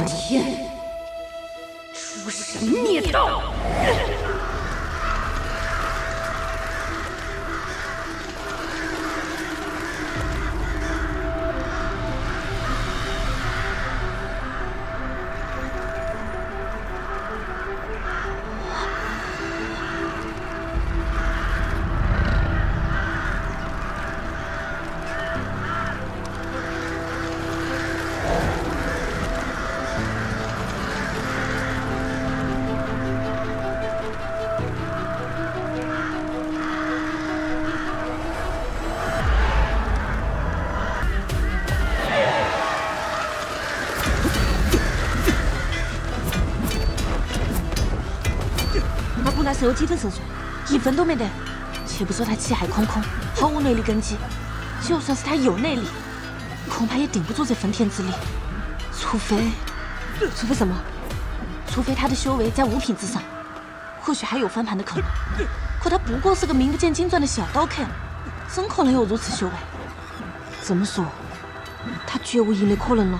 天，诸神灭道！那是有几分胜算？1分都没得。且不说他气海空空，毫无内力根基，就算是他有内力，恐怕也顶不住这分天之力。除非什么？除非他的修为在5品之上，或许还有翻盘的可能。可他不过是个名不见经传的小刀客，怎可能有如此修为？这么说，他绝无赢的可能了。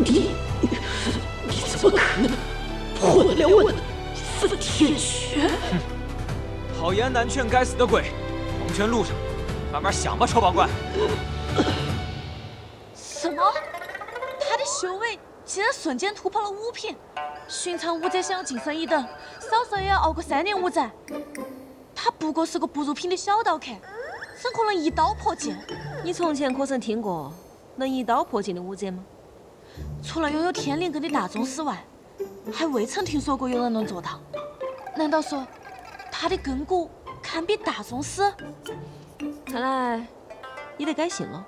你怎么可能破得了我的分天诀？好言难劝，该死的鬼！黄泉路上，慢慢想吧，臭帮怪。什么？他的修为竟然瞬间突破了5品？寻常武者想要晋升1等，少说也要熬个3年5载。他不过是个不入品的小刀客，怎可能一刀破境？你从前可曾听过能一刀破境的武者吗？除了拥有天灵根的大宗师外，还未曾听说过有人能做到。难道说他的根骨堪比大宗师？看来你得改姓了。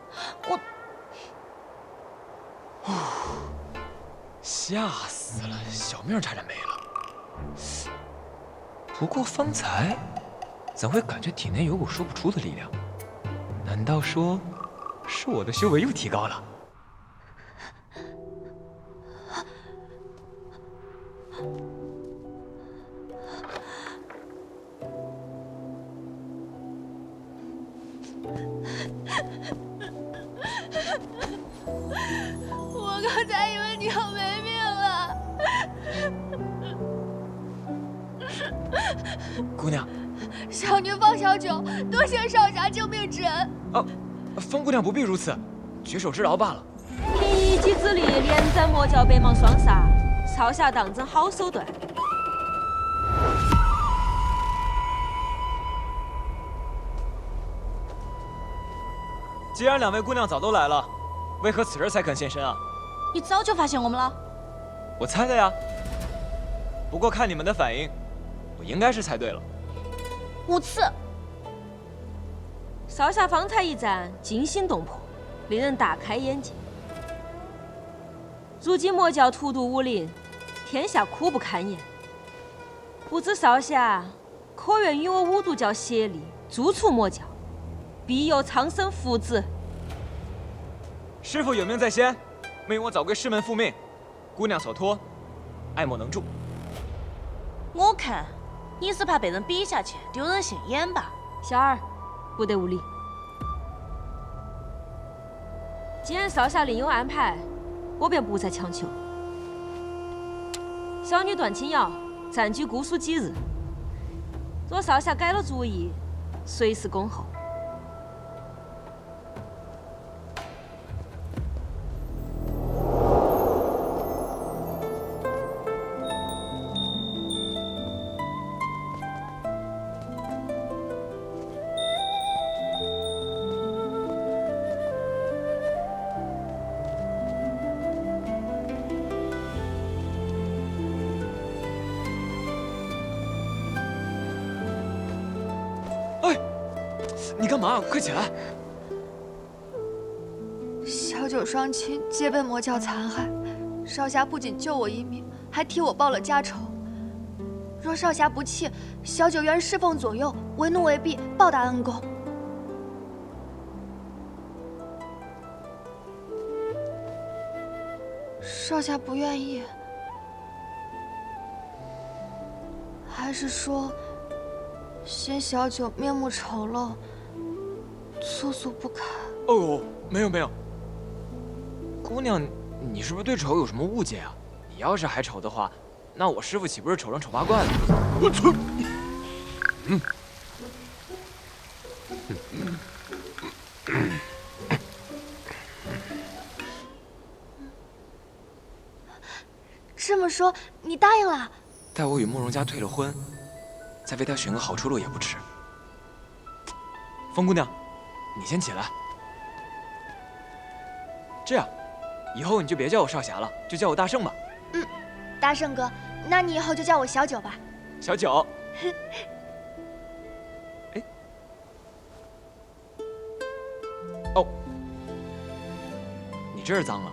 吓死了，小命差点没了。不过方才怎会感觉体内有股说不出的力量？难道说是我的修为又提高了？我刚才以为你要没命了。姑娘，小女方小九，多谢少侠救命之恩。风姑娘不必如此，举手之劳罢了。凭一己之力连斩魔教北邙双煞，少侠当真好手段。既然2位姑娘早都来了，为何此时才肯现身啊？你早就发现我们了？我猜的呀。不过看你们的反应，我应该是猜对了。无耻！少侠方才一战惊心动魄，令人大开眼界。如今魔教荼毒武林，天下苦不堪言。不知少侠可愿与我五毒教协力诛除魔教，必有苍生福祉。师傅有命在先，命我早归师门复命。姑娘所托，爱莫能助。我看你是怕被人比下去，丢人现眼吧？小儿，不得无礼。既然少侠另有安排，我便不再强求。小女段清瑶暂居姑苏几日，若少侠改了主意，随时恭候。你干嘛？快起来！小九双亲皆被魔教残害，少侠不仅救我一命，还替我报了家仇。若少侠不弃，小九愿侍奉左右，为奴为婢，报答恩公。少侠不愿意，还是说嫌小九面目丑陋，粗俗不堪？哦，没有没有。姑娘，你是不是对丑有什么误解啊？你要是还丑的话，那我师傅岂不是丑成丑八怪了？我操！这么说，你答应了？待我与慕容家退了婚，再为他选个好出路也不迟。风姑娘，你先起来。这样，以后你就别叫我少侠了，就叫我大圣吧。嗯，大圣哥，那你以后就叫我小九吧。小九。哎，哦，你这儿脏了。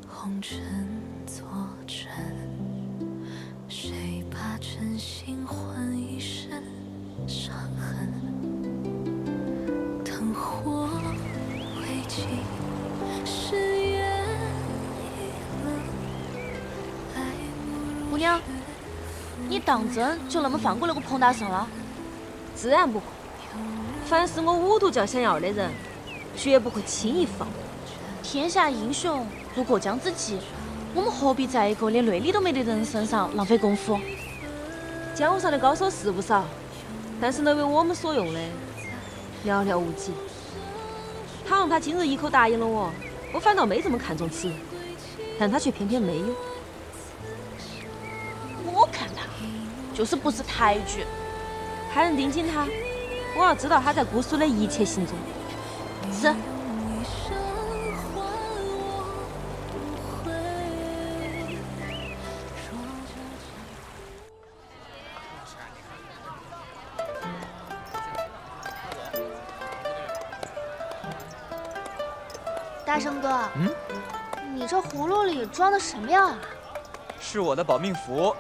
红尘作证，谁把真心换一身伤痕？灯火未尽，誓言已冷。姑娘，你当真就那么放过那个彭大圣了？自然不会。凡是我五毒教想要的人，绝不会轻易放过。天下英雄不过江之鲫，我们何必在一个连内力都没的人身上浪费功夫？江湖上的高手是不少，但是能为我们所用的寥寥无几。倘若他今日一口答应了我，我反倒没这么看重此人，但他却偏偏没有。我看他就是不识抬举，还能盯紧他，我要知道他在姑苏的一切行踪。是。大圣哥，你这葫芦里装的什么药啊？是我的保命符。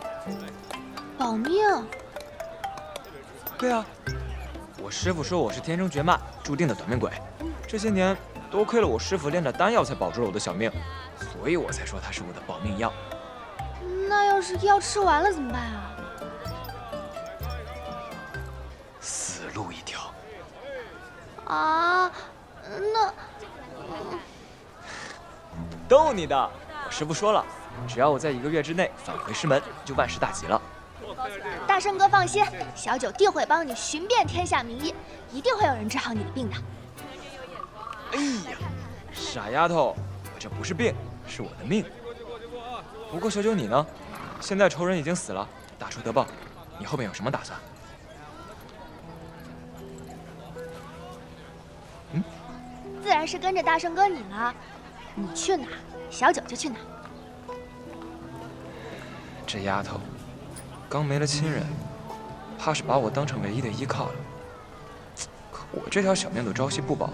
保命？对啊，我师傅说我是天生绝脉，注定的短命鬼。这些年多亏了我师傅炼的丹药才保住了我的小命，所以我才说它是我的保命药。那要是药吃完了怎么办啊？死路一条。啊，那……逗你的，我师傅说了，只要我在1个月之内返回师门，就万事大吉了。大圣哥放心，小九定会帮你寻遍天下名医，一定会有人治好你的病的。哎呀，傻丫头，我这不是病，是我的命。不过小九你呢？现在仇人已经死了，大仇得报，你后面有什么打算？自然是跟着大圣哥你了，你去哪，小九就去哪。这丫头刚没了亲人，怕是把我当成唯一的依靠了。可我这条小命都朝夕不保，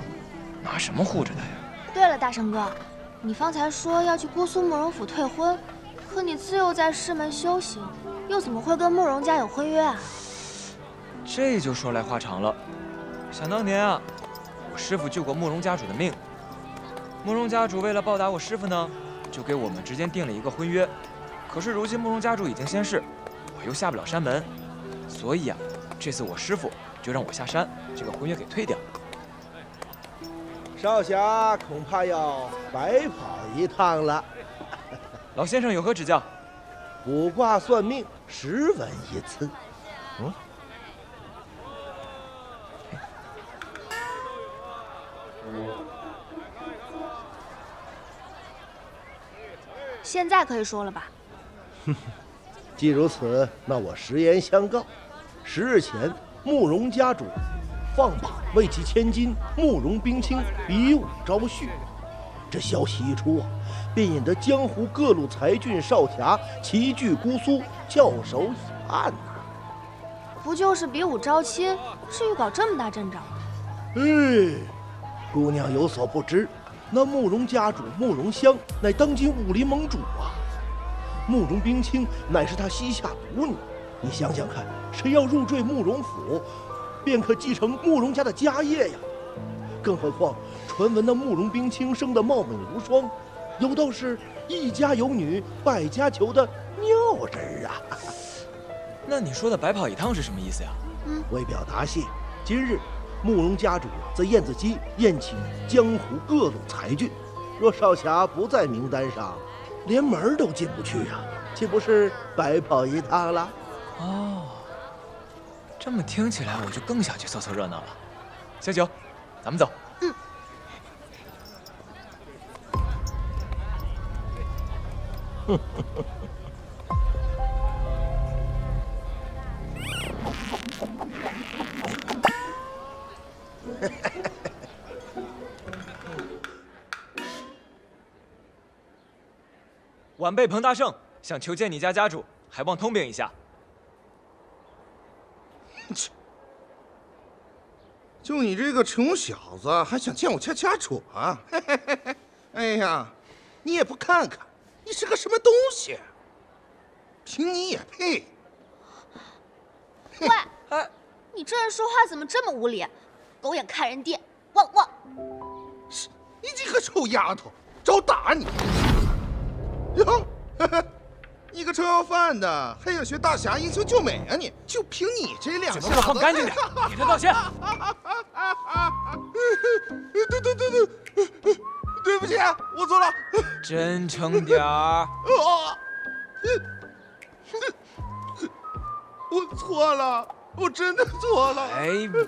拿什么护着她呀？对了，大圣哥，你方才说要去姑苏慕容府退婚，可你自幼在师门修行，又怎么会跟慕容家有婚约啊？这就说来话长了。想当年啊，我师父救过慕容家主的命，慕容家主为了报答我师父呢，就给我们之间定了一个婚约。可是如今慕容家主已经仙逝，我又下不了山门，所以啊，这次我师父就让我下山，这个婚约给退掉。少侠恐怕要白跑一趟了。老先生有何指教？卜卦算命10文一次。现在可以说了吧？既如此，那我实言相告：10日前，慕容家主放榜为其千金慕容冰清比武招婿。这消息一出啊，便引得江湖各路才俊少侠齐聚姑苏，翘首以盼呐。不就是比武招亲，至于搞这么大阵仗？姑娘有所不知，那慕容家主慕容香乃当今武林盟主啊，慕容冰清乃是他膝下独女。你想想看，谁要入赘慕容府，便可继承慕容家的家业呀。更何况，传闻那慕容冰清生得貌美无双，有道是一家有女，百家求的妙人啊。那你说的白跑一趟是什么意思呀？为表答谢，今日慕容家主在燕子矶宴请江湖各路才俊，若少侠不在名单上，连门都进不去啊，岂不是白跑一趟了？哦，这么听起来，我就更想去凑凑热闹了。小九，咱们走。晚辈彭大圣想求见你家家主，还望通禀一下。切！就你这个穷小子，还想见我家家主啊？哎呀，你也不看看，你是个什么东西？凭你也配？喂，你这人说话怎么这么无理？狗眼看人低，汪汪！你这个臭丫头，找打你！哟，你个吃要饭的，还想学大侠英雄救美啊你？就凭你这两下子，嘴巴给我放干净点，给他道歉。对不起，我错了。真诚点儿。我错了，我真的错了。还不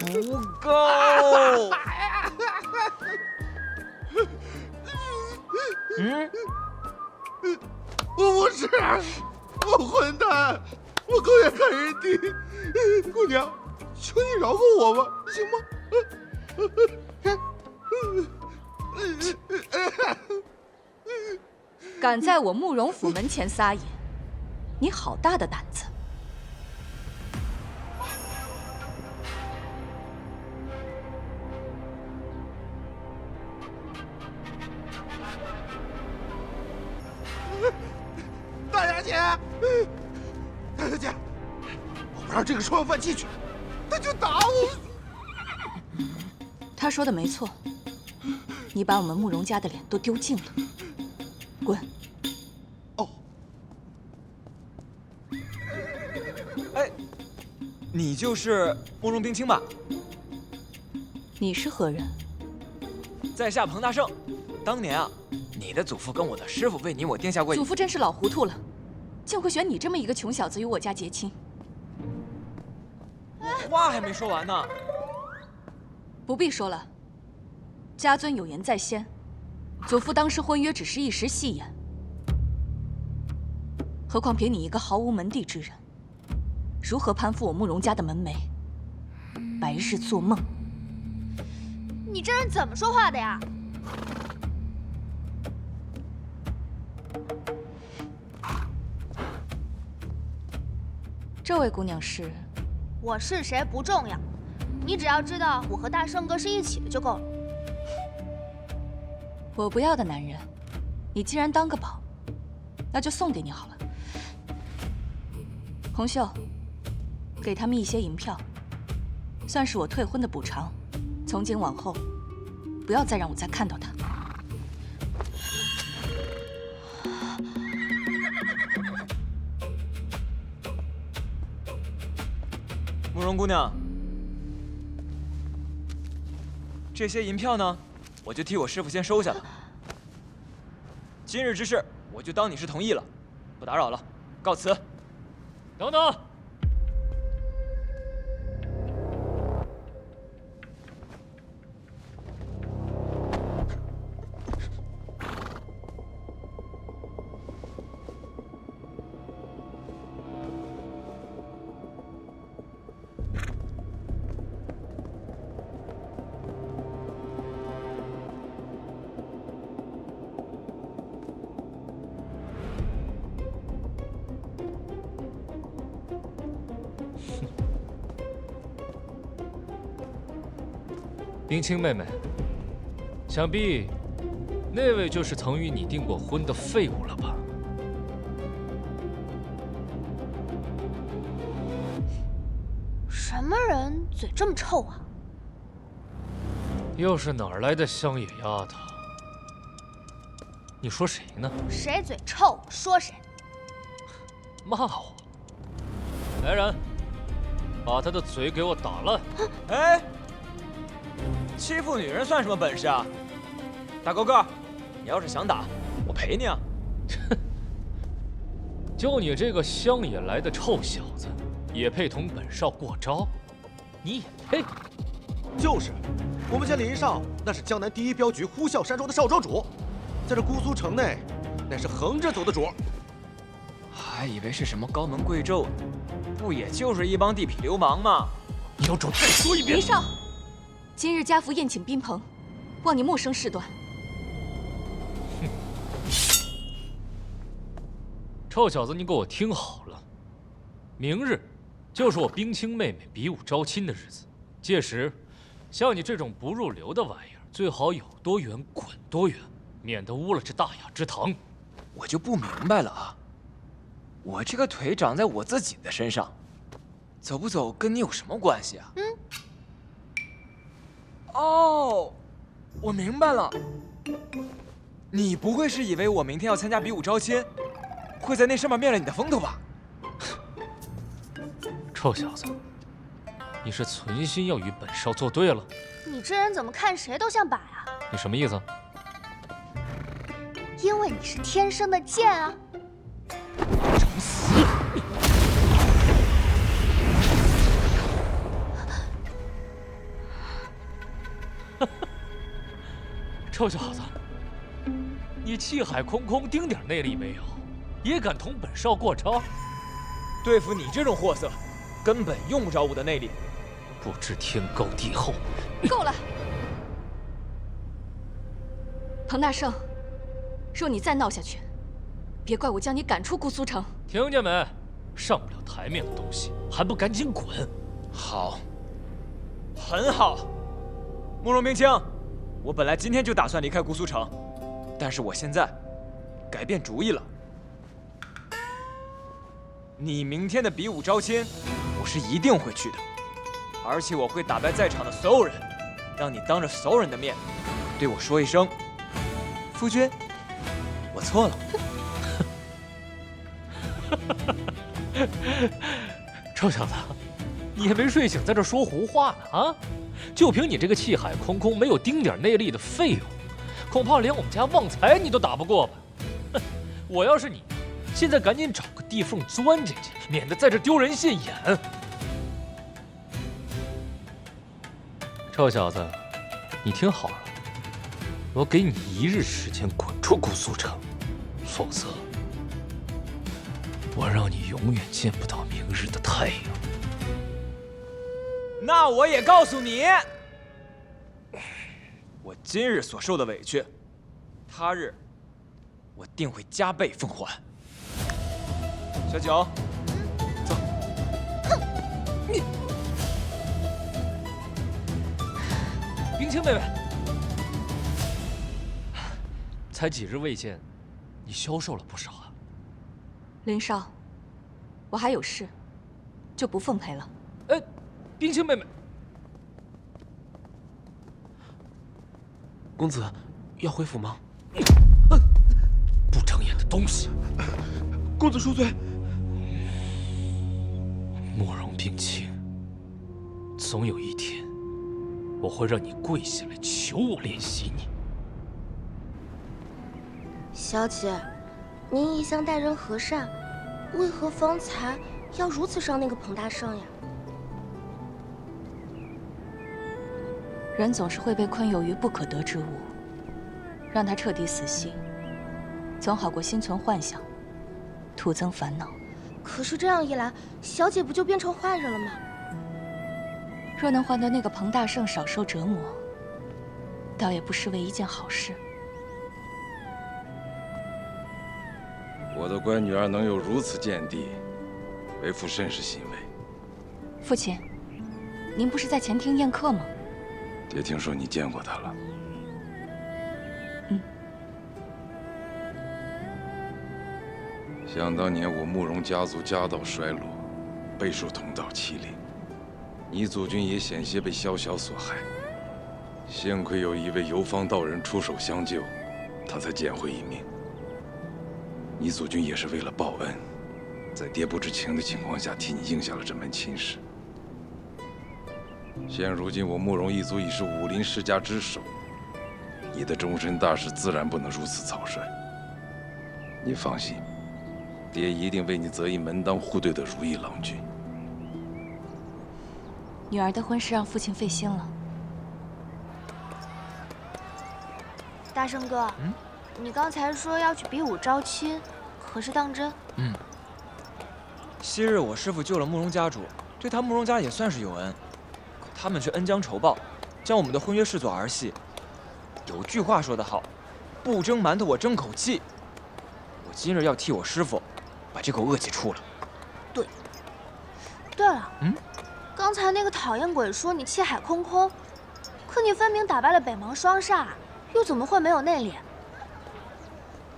够。我不是，我混蛋，我狗眼看人低。姑娘，求你饶过我吧，行吗？敢在我慕容府门前撒野，你好大的胆子！大小姐，大小姐，我不让这个臭要饭进去，他就打我。他说的没错，你把我们慕容家的脸都丢尽了。滚！哦，哎，你就是慕容冰清吧？你是何人？在下彭大圣。当年啊，你的祖父跟我的师傅为你我定下过。祖父真是老糊涂了，竟会选你这么一个穷小子与我家结亲。我话还没说完呢。不必说了，家尊有言在先，祖父当时婚约只是一时戏言。何况凭你一个毫无门第之人，如何攀附我慕容家的门楣？白日做梦！你这人怎么说话的呀？这位姑娘是？我是谁不重要，你只要知道我和大圣哥是一起的就够了。我不要的男人，你既然当个宝，那就送给你好了。红袖，给他们一些银票，算是我退婚的补偿。从今往后，不要再让我再看到他。慕容姑娘，这些银票呢，我就替我师傅先收下了。今日之事，我就当你是同意了，不打扰了，告辞。等等，冰清妹妹，想必那位就是曾与你订过婚的废物了吧？什么人嘴这么臭啊？又是哪儿来的乡野丫头？你说谁呢？谁嘴臭说谁。骂我！来人，把他的嘴给我打烂！哎，欺负女人算什么本事啊？大高个，你要是想打，我陪你啊！就你这个乡野来的臭小子，也配同本少过招？你也配？就是，我们家林少那是江南第一镖局呼啸山庄的少庄主，在这姑苏城内，那是横着走的主。还以为是什么高门贵胄，不也就是一帮地痞流氓吗？有种再说一遍！林少，今日家父宴请宾朋，望你莫生事端。臭小子，你给我听好了，明日就是我冰清妹妹比武招亲的日子，届时，像你这种不入流的玩意儿，最好有多远滚多远，免得污了这大雅之堂。我就不明白了啊，我这个腿长在我自己的身上，走不走跟你有什么关系啊？哦，我明白了，你不会是以为我明天要参加比武招亲，会在那上面灭了你的风头吧？臭小子，你是存心要与本少作对了？你这人怎么看谁都像靶啊？你什么意思？因为你是天生的贱啊！找死！臭小子，你气海空空，丁点内力没有，也敢同本少过招？对付你这种货色，根本用不着我的内力。不知天高地厚。够了，彭大圣，若你再闹下去，别怪我将你赶出姑苏城。听见没？上不了台面的东西，还不赶紧滚！好，很好。慕容冰清，我本来今天就打算离开姑苏城，但是我现在改变主意了。你明天的比武招亲，我是一定会去的，而且我会打败在场的所有人，让你当着所有人的面对我说一声：“夫君，我错了。”臭小子，你还没睡醒，在这说胡话呢啊！就凭你这个气海空空、没有丁点内力的废物，恐怕连我们家旺财你都打不过吧？哼！我要是你，现在赶紧找个地缝钻进去，免得在这丢人现眼。臭小子，你听好了，我给你1日时间滚出姑苏城，否则我让你永远见不到明日的太阳。那我也告诉你，我今日所受的委屈，他日我定会加倍奉还。小九，走。冰清妹妹，才几日未见，你消瘦了不少啊。林少，我还有事，就不奉陪了。哎，冰清妹妹，公子要回府吗？不长眼的东西！公子恕罪。慕容冰清，总有一天，我会让你跪下来求我怜惜你。小姐，您一向待人和善，为何方才要如此伤那个彭大圣呀？人总是会被困囿于不可得之物，让他彻底死心，总好过心存幻想，徒增烦恼。可是这样一来，小姐不就变成坏人了吗？若能换得那个彭大圣少受折磨，倒也不失为一件好事。我的乖女儿能有如此见地，为父甚是欣慰。父亲，您不是在前厅宴客吗？爹听说你见过她了。想当年我慕容家族家道衰落，备受同道欺凌，你祖君也险些被萧晓所害，幸亏有一位游方道人出手相救，他才捡回一命。你祖君也是为了报恩，在爹不知情的情况下替你应下了这门亲事。现如今我慕容一族已是武林世家之首，你的终身大事自然不能如此草率。你放心，爹一定为你择一门当户对的如意郎君。女儿的婚事让父亲费心了。大圣哥，你刚才说要去比武招亲，可是当真？昔日我师父救了慕容家主，对他慕容家也算是有恩，可他们却恩将仇报，将我们的婚约视作儿戏。有句话说得好，不蒸馒头我争口气。我今日要替我师父把这口恶气出了。对了，刚才那个讨厌鬼说你气海空空，可你分明打败了北邙双煞，又怎么会没有内敛？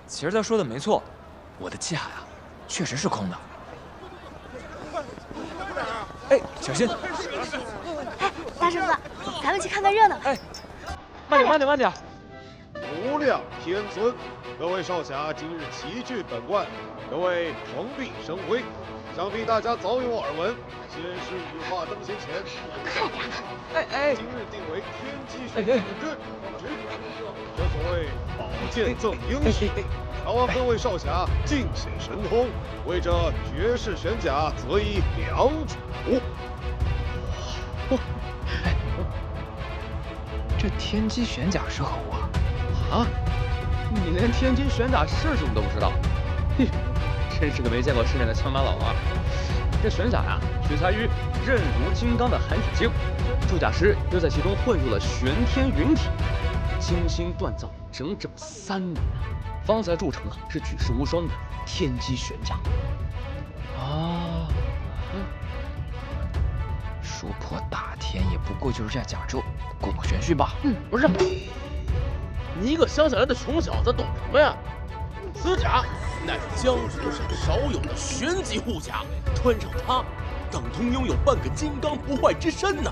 其实他说的没错，我的气海啊，确实是空的。哎，小心！哎，大圣哥，咱们去看看热闹。哎，慢点，慢点，慢点！无量天尊，各位少侠今日齐聚本观，各位蓬荜生辉。想必大家早有耳闻，先是羽化登仙前，今日定为天机玄武阵。这所谓宝剑赠英雄，遥望各位少侠尽显神通，为这绝世玄甲择一良主。这天机玄甲是何物啊？啊？你连天机玄甲是什么都不知道？嘿，真是个没见过世面的乡巴佬啊！这玄甲呀，取材于韧如金刚的寒铁经，铸甲师又在其中混入了玄天云体，精心锻造整整3年，方才铸成是举世无双的天机玄甲。啊，说破大天也不过就是这甲胄，故弄玄虚罢了。不是，你一个乡下来的穷小子懂什么呀？此甲乃是江湖上少有的玄级护甲，穿上它，等同拥有半个金刚不坏之身呢。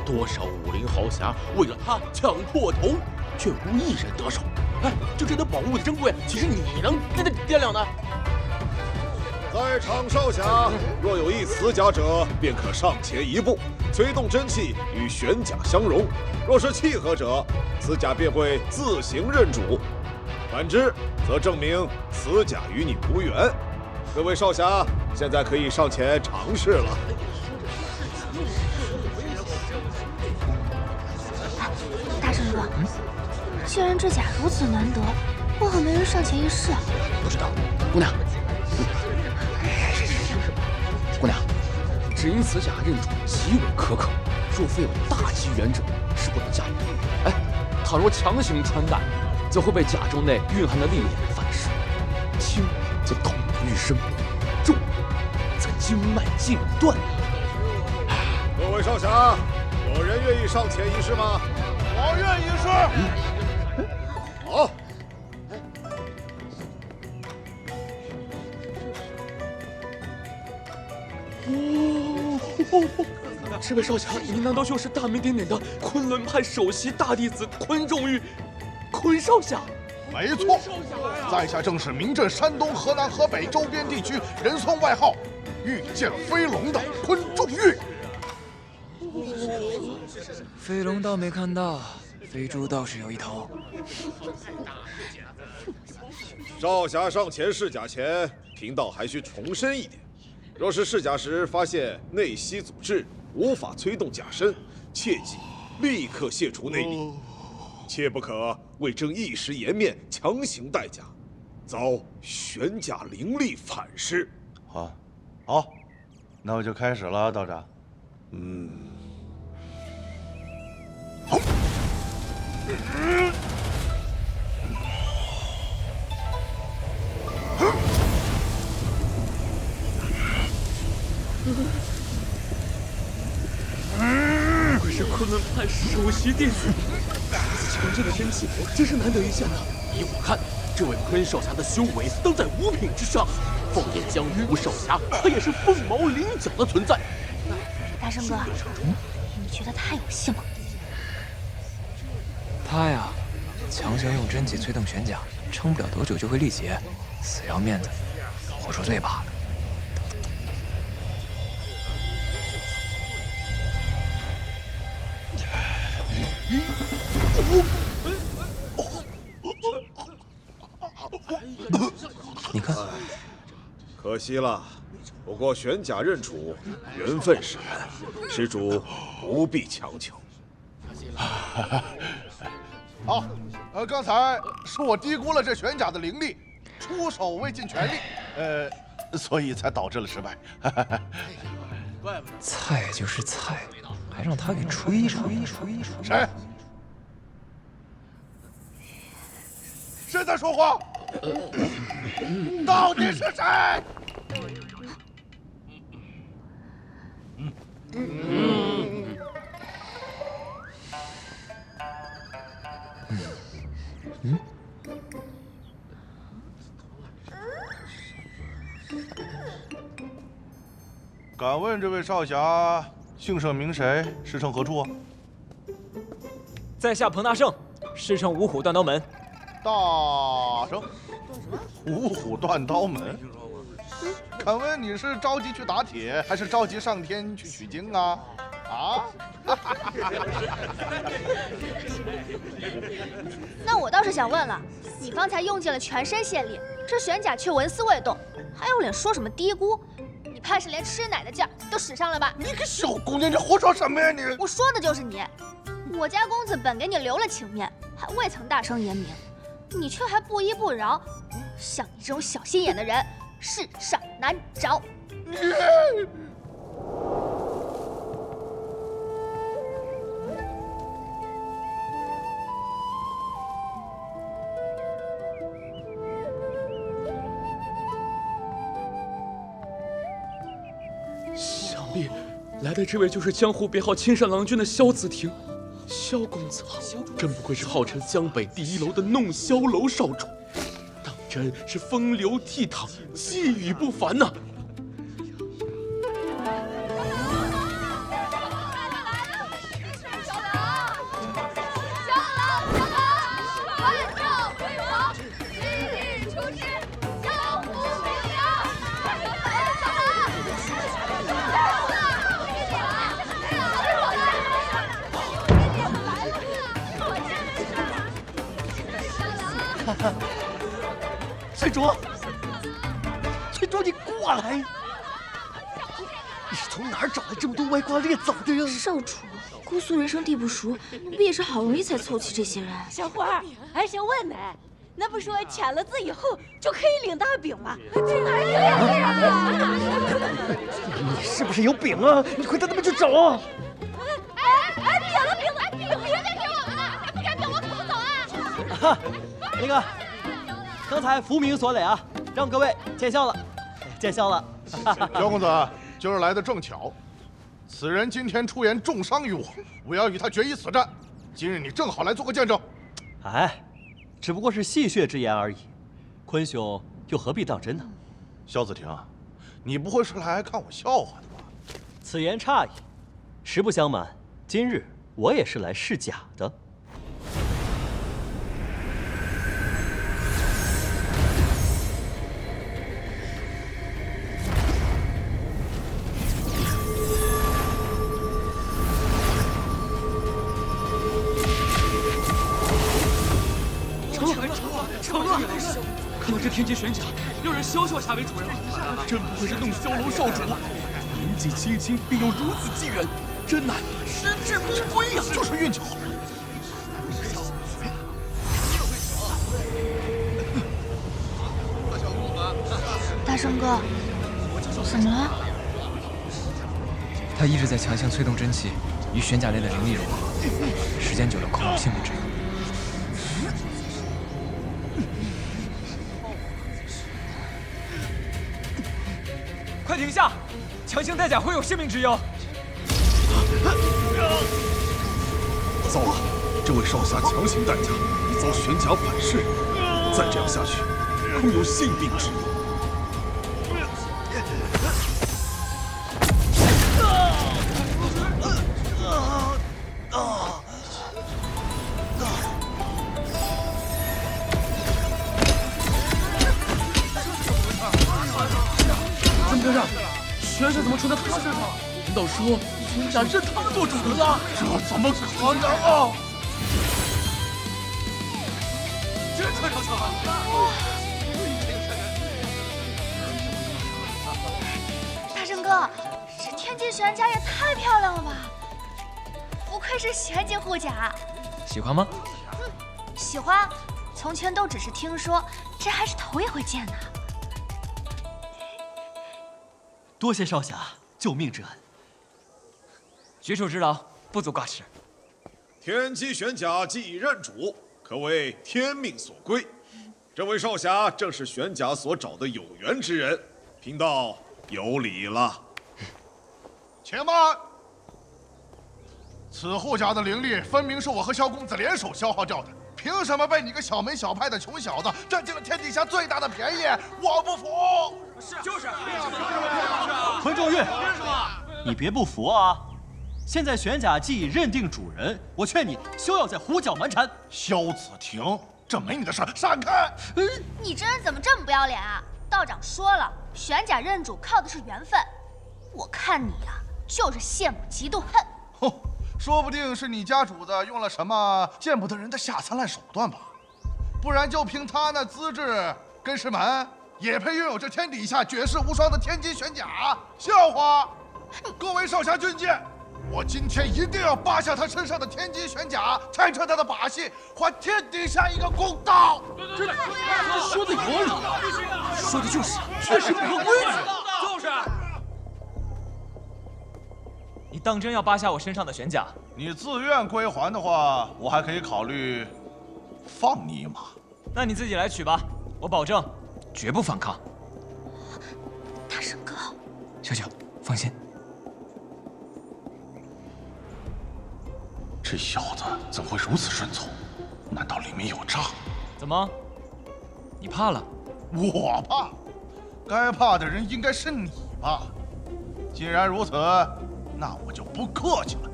多少武林豪侠为了它抢破头，却无一人得手。哎，就这等宝物的珍贵，岂是你能掂量的？在场少侠，若有一此甲者，便可上前一步，催动真气与玄甲相融；若是契合者，此甲便会自行认主。反之，则证明此甲与你无缘。各位少侠，现在可以上前尝试了。大圣哥，既然这甲如此难得，为何没人上前一试？不知道，姑娘，姑娘，只因此甲认主极为苛刻，若非有大机缘者，是不能驾驭。哎，倘若强行穿戴，则会被甲胄内蕴含的力量反噬，轻则痛不欲生，重则经脉尽断。各位少侠，有人愿意上前一试吗？我愿意试。好。这位少侠，你难道就是大名鼎鼎的昆仑派首席大弟子昆仲玉，昆少侠？没错，在下正是名震山东、河南、河北周边地区，人送外号“御剑飞龙”的昆仲玉。飞龙倒没看到，飞猪倒是有一头。少侠上前试甲前，贫道还需重申一点：若是试甲时发现内息阻滞，无法催动甲身，切记立刻卸除内力，切不可为争一时颜面强行戴甲，遭玄甲灵力反噬。好，那我就开始了，道长。不愧是昆仑派首席弟子，如此强劲的真气，真是难得一见啊！依我看，这位昆少侠的修为当在五品之上，放眼江湖少侠，他也是凤毛麟角的存在。大圣哥，你觉得他有戏吗？他呀，强行用真气催动玄甲，撑不了多久就会力竭，死要面子，活受罪罢了。你看，可惜了。不过玄甲认主，缘分使然，施主不必强求。好，刚才是我低估了这玄甲的灵力，出手未尽全力，所以才导致了失败。菜就是菜，还让他给吹。谁？谁在说话？到底是谁？敢问这位少侠姓甚名谁，师承何处啊？在下彭大圣，师承五虎断刀门。大圣，五虎断刀门。敢问你是着急去打铁，还是着急上天去取经啊？那我倒是想问了，你方才用尽了全身仙力，这玄甲却纹丝未动，还有脸说什么低估？你怕是连吃奶的劲儿都使上了吧？你个小姑娘，你胡说什么呀你？我说的就是你。我家公子本给你留了情面，还未曾大声言明，你却还不依不饶。像你这种小心眼的人，世上难找。想必来的这位就是江湖别号青山郎君的萧子庭，萧公子啊，真不愧是号称江北第一楼的弄萧楼少主，当真是风流倜傥，气宇不凡呐！翠竹，你过来！你是从哪儿找来这么多歪瓜裂枣的人？少主，姑苏人生地不熟，奴婢也是好容易才凑齐这些人。小花，还想问呢，那不说签了字以后就可以领大饼吗？去哪儿领？你是不是有饼啊？你快带他们去找啊！饼给我们了，不给饼我可不走啊！哈，那个，刚才福明所累啊，让各位见笑了，见笑了。萧公子今儿来的正巧，此人今天出言重伤于我，我要与他决一死战。今日你正好来做个见证。哎，只不过是戏谑之言而已，坤兄又何必当真呢？萧子庭，你不会是来看我笑话的吧？此言差矣。实不相瞒，今日我也是来试假的。成了！看到这天阶玄甲，要让萧下为主人，真不愧是洞箫楼少主，年纪轻轻便有如此机缘，真乃实至名归呀！就是运气好。大圣哥，怎么了？他一直在强行催动真气，与玄甲类的灵力融合，时间久了恐有性命之忧。快停下！强行带甲会有性命之忧。糟了，这位少侠强行带甲，已遭玄甲反噬，再这样下去，恐有性命之忧。怎么回事？玄神怎么传到他身上了？难道说玄甲认他做主人了？这怎么可能啊！这可上去了！大圣哥，这天阶玄甲也太漂亮了吧！不愧是玄级护甲。喜欢吗？喜欢，从前都只是听说，这还是头一回见呢。多谢少侠救命之恩。举手之劳，不足挂齿。天机玄甲既已认主，可谓天命所归。这位少侠正是玄甲所找的有缘之人，贫道有礼了。且慢！此护甲的灵力分明是我和萧公子联手消耗掉的，凭什么被你个小门小派的穷小子占尽了天底下最大的便宜？我不服！就是。昆仲岳，你别不服啊！现在玄甲既已认定主人，我劝你休要再胡搅蛮缠。萧子庭，这没你的事，闪开！你这人怎么这么不要脸啊？道长说了，玄甲认主靠的是缘分。我看你呀，就是羡慕嫉妒恨。哼，说不定是你家主子用了什么见不得人的下三滥手段吧？不然就凭他那资质跟师门，也配拥有这天底下绝世无双的天机玄甲？笑话！各位少侠军舰，我今天一定要扒下他身上的天机玄甲，拆穿他的把戏，还天底下一个公道！这说的有理啊，说的就是，确实不合规矩。就是。你当真要扒下我身上的玄甲？你自愿归还的话，我还可以考虑放你一马。那你自己来取吧，我保证绝不反抗。大圣哥，小九，放心。这小子怎会如此顺从？难道里面有诈？怎么，你怕了？我怕？该怕的人应该是你吧？既然如此，那我就不客气了。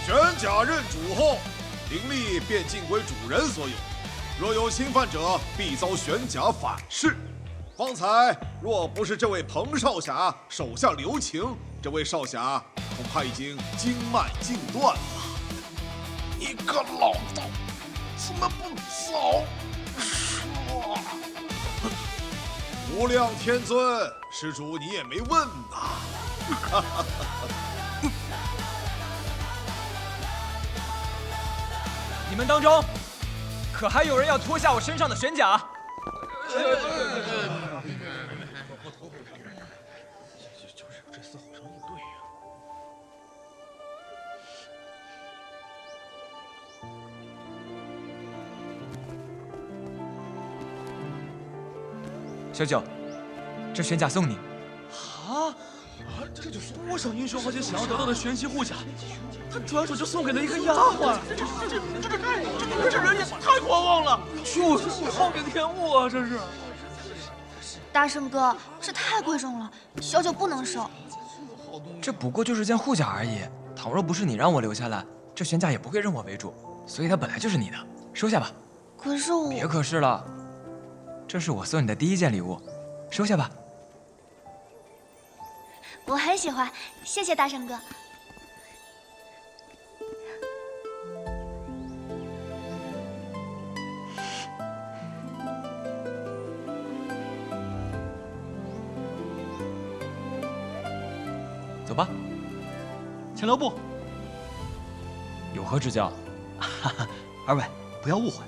玄甲认主后，灵力便尽归主人所有。若有侵犯者，必遭玄甲反噬。方才若不是这位彭少侠手下留情，这位少侠恐怕已经经脉尽断了。你个老道，怎么不早说？无量天尊，施主你也没问呐。你们当中，可还有人要脱下我身上的玄甲？就是这厮好生应对呀。小九，这玄甲送你。啊！这就是多少英雄豪杰想要得到的玄奇护甲，他转手就送给了一个丫鬟。这人也太狂妄了，就是暴殄天物啊！这是。大圣哥，这太贵重了，小九不能收。这不过就是件护甲而已，倘若不是你让我留下来，这玄甲也不会认我为主，所以它本来就是你的，收下吧。可是我……别可是了，这是我送你的第一件礼物，收下吧。我很喜欢，谢谢大圣哥。走吧。请留步。有何指教？哈哈，二位不要误会，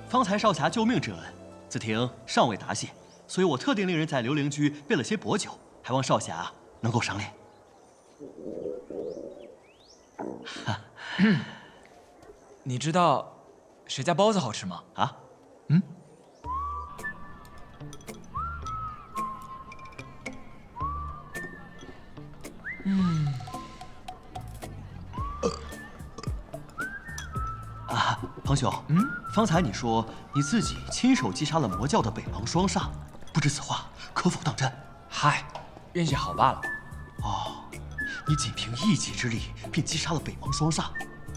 方才少侠救命之恩，子婷尚未答谢，所以我特地令人在刘灵居备了些薄酒，还望少侠能够赏脸。你知道谁家包子好吃吗？啊？彭兄，方才你说你自己亲手击杀了魔教的北芒双煞，不知此话可否当真？嗨，运气好罢了。哦，你仅凭一己之力便击杀了北芒双煞，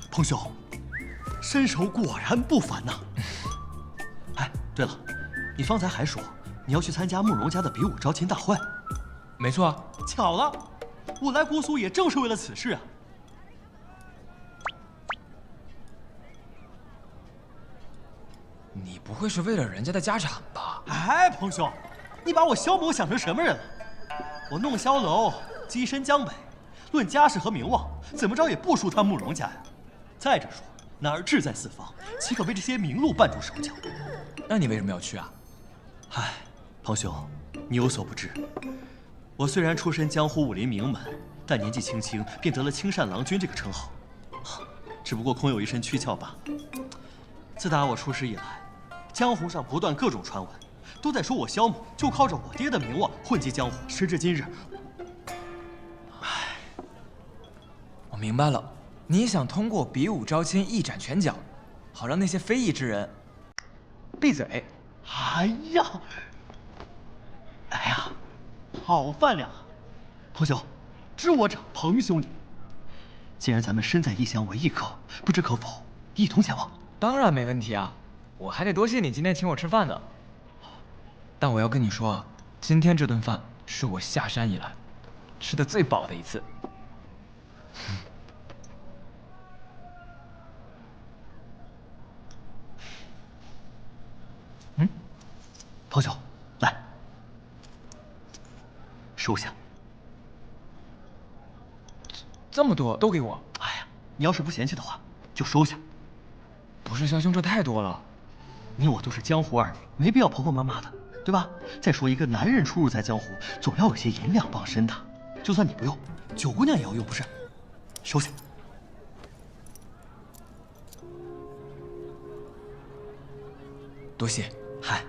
彭兄，身手果然不凡呐。哎，对了，你方才还说你要去参加慕容家的比武招亲大会。没错啊。巧了，我来姑苏也正是为了此事啊。你不会是为了人家的家产吧？哎，彭兄，你把我萧某想成什么人了？我弄萧楼，跻身江北，论家世和名望，怎么着也不输他慕容家呀。再者说，男儿志在四方，岂可被这些名禄绊住手脚？那你为什么要去啊？唉，彭兄，你有所不知，我虽然出身江湖武林名门，但年纪轻轻便得了青善郎君这个称号，只不过空有一身躯壳罢了。自打我出师以来，江湖上不断各种传闻，都在说我萧某就靠着我爹的名望混迹江湖。时至今日，唉，我明白了，你想通过比武招亲一展拳脚，好让那些非议之人闭嘴。哎呀，好饭量啊！彭兄，知我者彭兄弟。既然咱们身在异乡为异客，不知可否一同前往？当然没问题啊，我还得多谢你今天请我吃饭呢。但我要跟你说，今天这顿饭是我下山以来吃的最饱的一次。彭兄，来，收下。这么多都给我？哎呀，你要是不嫌弃的话，就收下。不是，萧兄，这太多了。你我都是江湖儿女，没必要婆婆妈妈的，对吧？再说一个男人出入在江湖，总要有些银两傍身的。就算你不用，九姑娘也要用，不是？收下。多谢。嗨，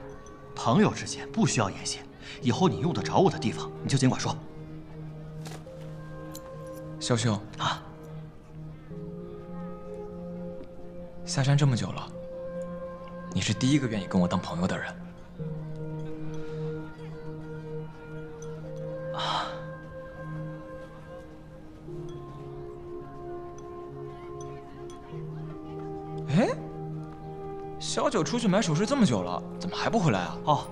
朋友之间不需要言谢，以后你用得着我的地方，你就尽管说。萧兄啊，下山这么久了，你是第一个愿意跟我当朋友的人。啊，哎，小九出去买首饰这么久了，怎么还不回来啊？哦，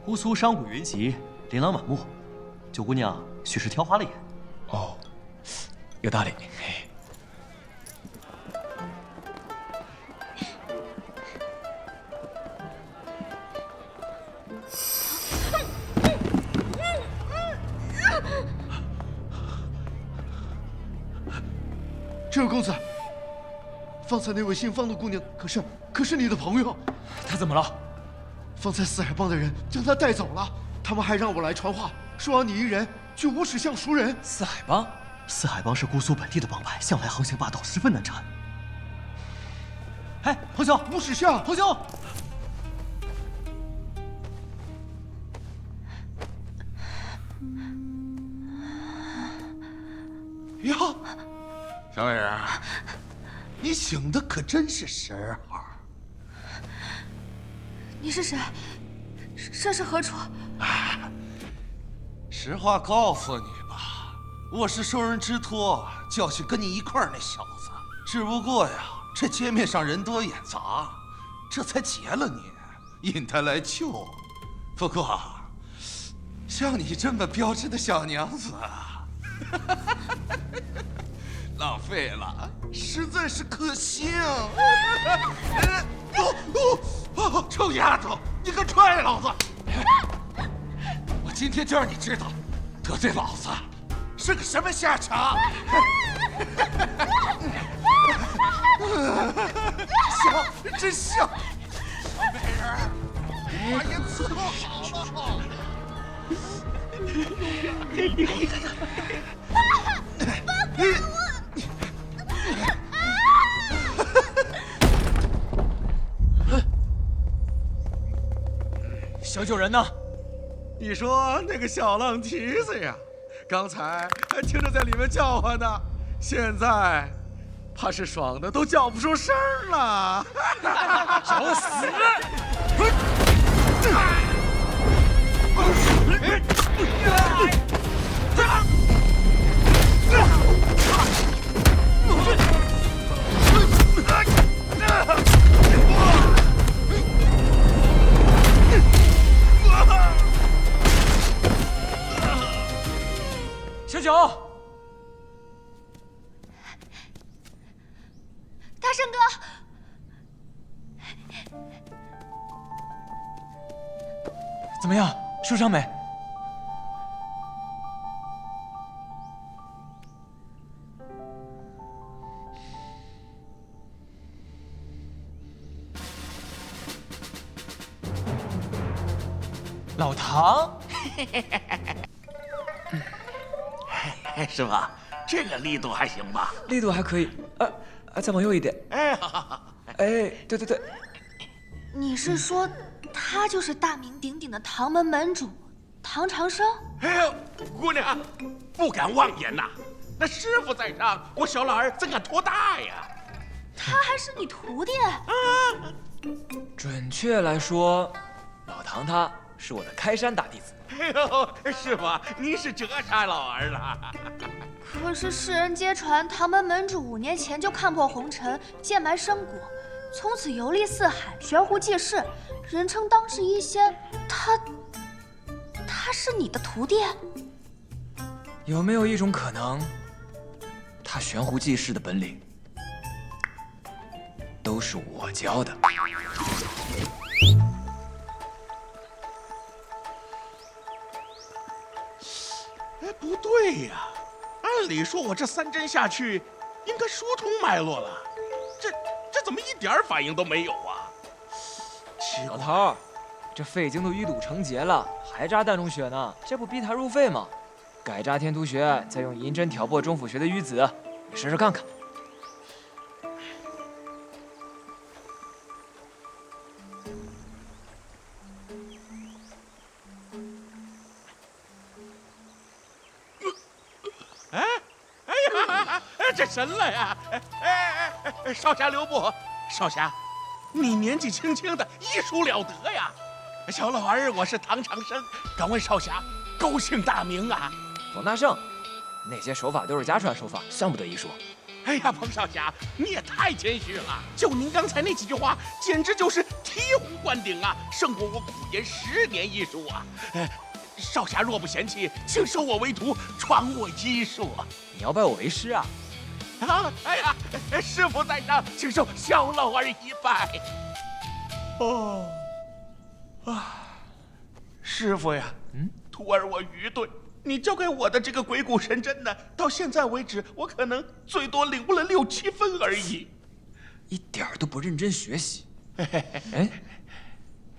姑苏商贾云集，琳琅满目，九姑娘许是挑花了眼。哦，有道理。嘿。这位公子，方才那位姓方的姑娘可是你的朋友？她怎么了？方才四海帮的人将他带走了，他们还让我来传话，说要你一人去无耻巷赎人。四海帮？四海帮是姑苏本地的帮派，向来横行霸道，十分难缠。哎，彭兄，无耻巷，彭兄。哟，小美人，你醒的可真是时候。你是谁？这是何处？实话告诉你吧，我是受人之托教训跟你一块儿那小子，只不过呀，这街面上人多眼杂，这才劫了你，引他来救。不过，像你这么标致的小娘子，浪费了，实在是可惜啊！臭丫头，你个踹老子！我今天就让你知道，得罪老子是个什么下场！香，真香！小美人，把你伺候好了。小九人呢？你说那个小浪蹄子呀，刚才还听着在里面叫唤呢，现在怕是爽的都叫不出声了。找死！小九，大圣哥，怎么样？受伤没？老唐。师傅，这个力度还行吧？力度还可以，再往右一点。哎，对对对。你是说他就是大名鼎鼎的唐门门主唐长生？哎呦，姑娘，不敢妄言呐。那师傅在上，我小老儿怎敢托大呀？他还是你徒弟？准确来说，老唐他是我的开山大弟子。哎呦，师傅，您是折杀老儿了。可是世人皆传唐门门主5年前就看破红尘，贱埋深谷，从此游历四海，悬壶济世，人称当世一仙。他是你的徒弟？有没有一种可能，他悬壶济世的本领都是我教的？哎，不对呀！按理说，我这3针下去，应该疏通脉络了。这怎么一点反应都没有啊？老头，这肺经都淤堵成结了，还扎膻中穴呢，这不逼他入肺吗？改扎天突穴，再用银针挑拨中府穴的淤子，你试试看看。这神了呀！少侠留步，少侠，你年纪轻轻的，医术了得呀！小老儿我是唐长生，敢问少侠高姓大名啊？冯大圣，那些手法都是家传手法，算不得医术。哎呀，彭少侠，你也太谦虚了！就您刚才那几句话，简直就是醍醐灌顶啊，胜过我苦研10年医术啊！少侠若不嫌弃，请收我为徒，传我医术。你要拜我为师啊？哎呀，师傅在上，请受小老儿一拜。师傅呀，徒儿我愚钝，你教给我的这个鬼谷神针呢，到现在为止，我可能最多领悟了6、7分而已，一点都不认真学习。哎，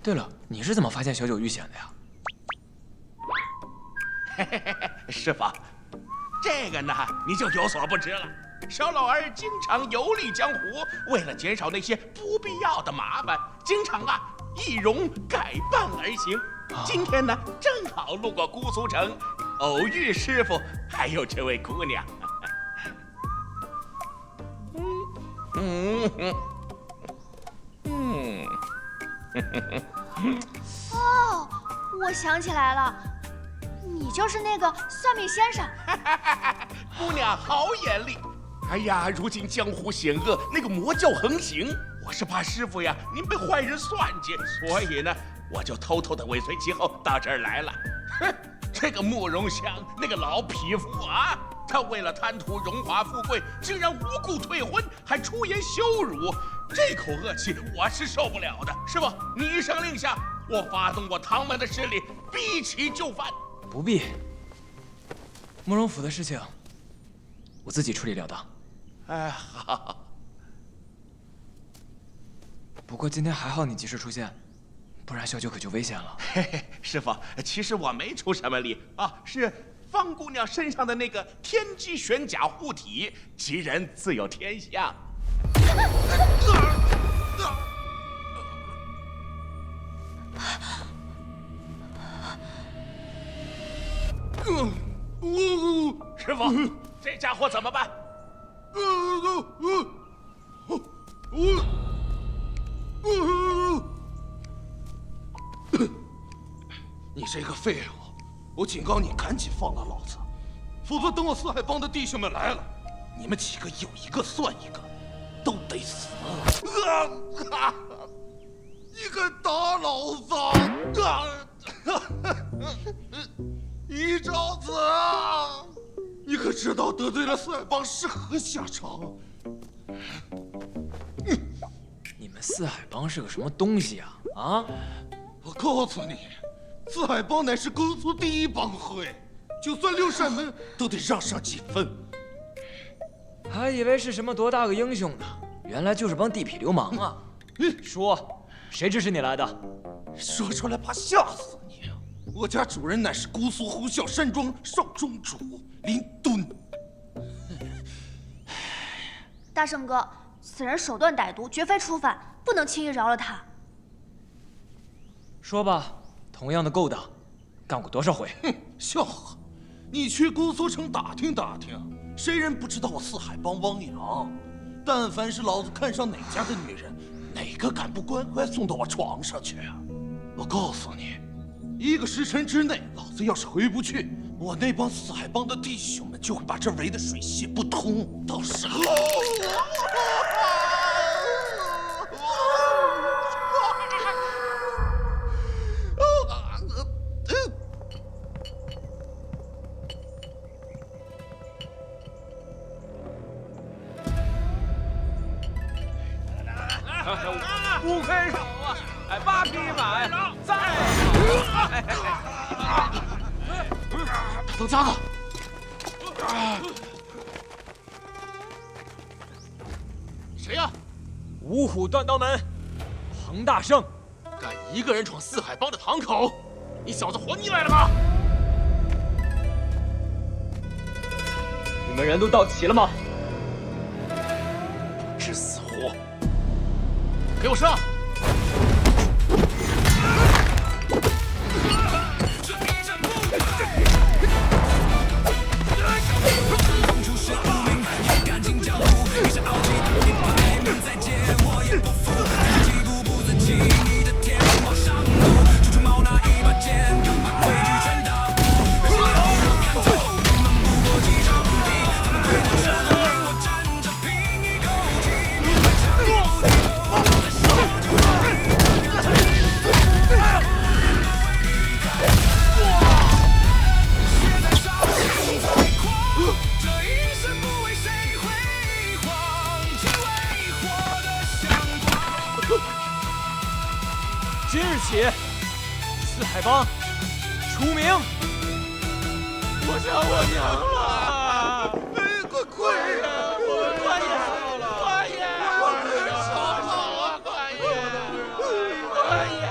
对了，你是怎么发现小九遇险的呀？师傅，这个呢你就有所不知了。小老儿经常游历江湖，为了减少那些不必要的麻烦，经常易容改扮而行。今天呢，正好路过姑苏城，偶遇师傅还有这位姑娘。哦，我想起来了，你就是那个算命先生。姑娘好眼力！哎呀，如今江湖险恶，那个魔教横行，我是怕师傅呀您被坏人算计，所以呢，我就偷偷的尾随其后到这儿来了。哼，这个慕容香那个老匹夫啊，他为了贪图荣华富贵，竟然无故退婚，还出言羞辱，这口恶气我是受不了的。师傅，你一声令下，我发动我唐门的势力，逼其就范。不必，慕容府的事情，我自己处理了当。哎，好。不过今天还好你及时出现，不然小九可就危险了。嘿嘿，师傅，其实我没出什么力啊，是方姑娘身上的那个天机玄甲护体，吉人自有天相。师傅，这家伙怎么办？你这个废物！我警告你，赶紧放了老子，否则等我四海帮的弟兄们来了，你们几个有一个算一个，都得死！你敢打老子！一招子啊！你可知道得罪了四海帮是何下场？你们四海帮是个什么东西啊？啊！我告诉你，四海帮乃是姑苏第一帮会，就算六扇门都得让上几分。还以为是什么多大个英雄呢，原来就是帮地痞流氓啊！说，谁指使你来的？说出来怕吓死你！我家主人乃是姑苏呼啸山庄少庄主林敦。大圣哥，此人手段歹毒，绝非初犯，不能轻易饶了他。说吧，同样的勾当，干过多少回？哼，笑话！你去姑苏城打听打听，谁人不知道我四海帮汪洋？但凡是老子看上哪家的女人，哪个敢不乖乖送到我床上去啊？我告诉你，一个时辰之内，老子要是回不去，我那帮四海帮的弟兄们就会把这围得水泄不通。到时候，5分手啊，8匹马，再等家子。谁呀？五虎断刀门，彭大圣，敢一个人闯四海帮的堂口，你小子活腻歪了吗？你们人都到齐了吗？不知死活！给我上！今日起，四海帮出名。我想我娘了！哎，快呀！我快呀！快呀！快点烧好啊！快呀！快呀！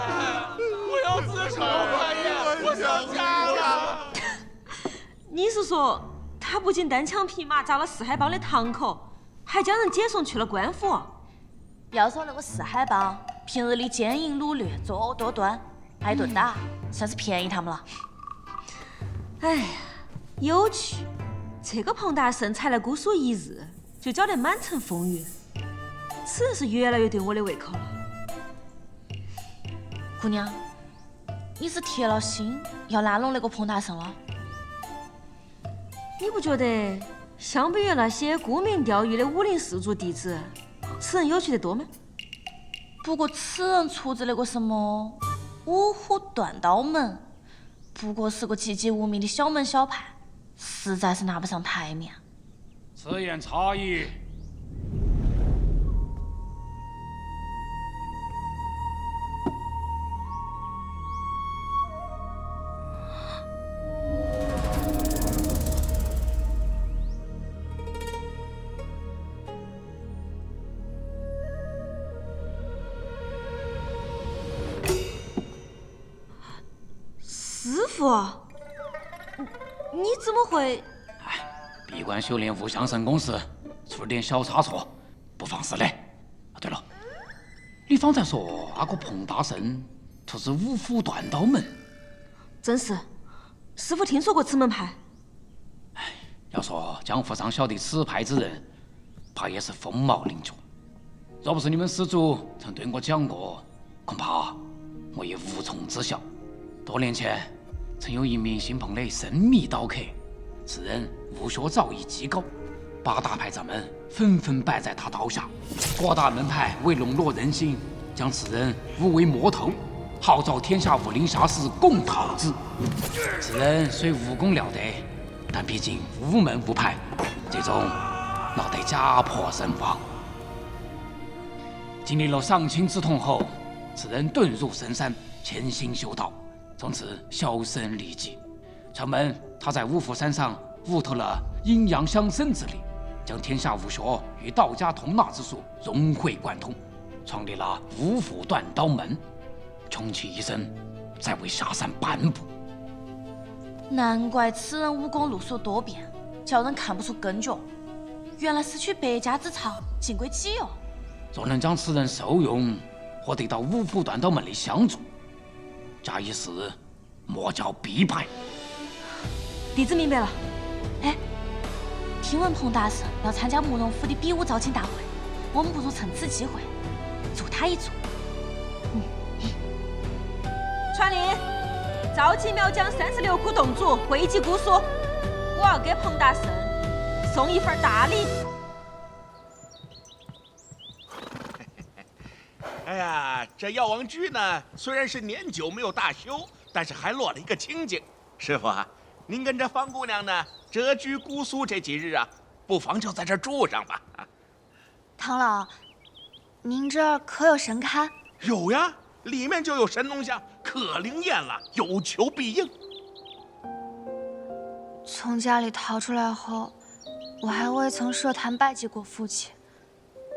你是说他不仅单枪匹马砸了四海帮的堂口，还将人解送去了官府？要说那个四海帮平日里奸淫掳掠、作恶多端、挨顿打，算是便宜他们了。哎呀，有趣！这个彭大圣才来姑苏一日，就搅得满城风雨，此人是越来越对我的胃口了。姑娘，你是铁了心要拉拢那个彭大圣了？你不觉得相比于那些沽名钓誉的武林世族弟子，此人有趣得多吗？不过此人出自那个什么五虎断刀门，不过是个籍籍无名的小门小派，实在是拿不上台面。此言差矣。师傅，你怎么会？闭关修炼无相神功时出了点小差错，不妨事的。对了，你方才说那个彭大圣出自五虎断刀门，正是，师傅听说过此门派。要说江湖上晓得此派之人，怕也是凤毛麟角。若不是你们师祖曾对我讲过，恐怕我也无从知晓。多年前，曾有一名姓彭的神秘刀客，此人武学造诣极高，八大派掌门纷纷拜在他刀下，各大门派为笼络人心，将此人诬为魔头，号召天下武林侠士共讨之。此人虽武功了得，但毕竟无门无派，最终闹得家破身亡。经历了丧亲之痛后，此人遁入深山，潜心修道，从此销声匿迹。传闻他在五虎山上悟透了阴阳相生之理，将天下武学与道家同纳之术融会贯通，创立了五虎断刀门，穷其一生在为下山颁布。难怪此人武功路数多变，叫人看不出根脚。原来是取百家之长，尽归己有。若能将此人收用，或得到五虎断刀门的相助，假以时日，莫叫必败。弟子明白了。哎，听闻彭大圣要参加慕容府的比武招亲大会，我们不如趁此机会助他一助。传令，召集苗疆36股洞主汇集姑苏，我要给彭大圣送一份大礼。哎呀，这药王居呢，虽然是年久没有大修，但是还落了一个清静。师傅啊，您跟着方姑娘呢，谪居姑苏这几日啊，不妨就在这儿住上吧。唐老，您这儿可有神龛？有呀，里面就有神农像，可灵验了，有求必应。从家里逃出来后，我还未曾设坛拜祭过父亲。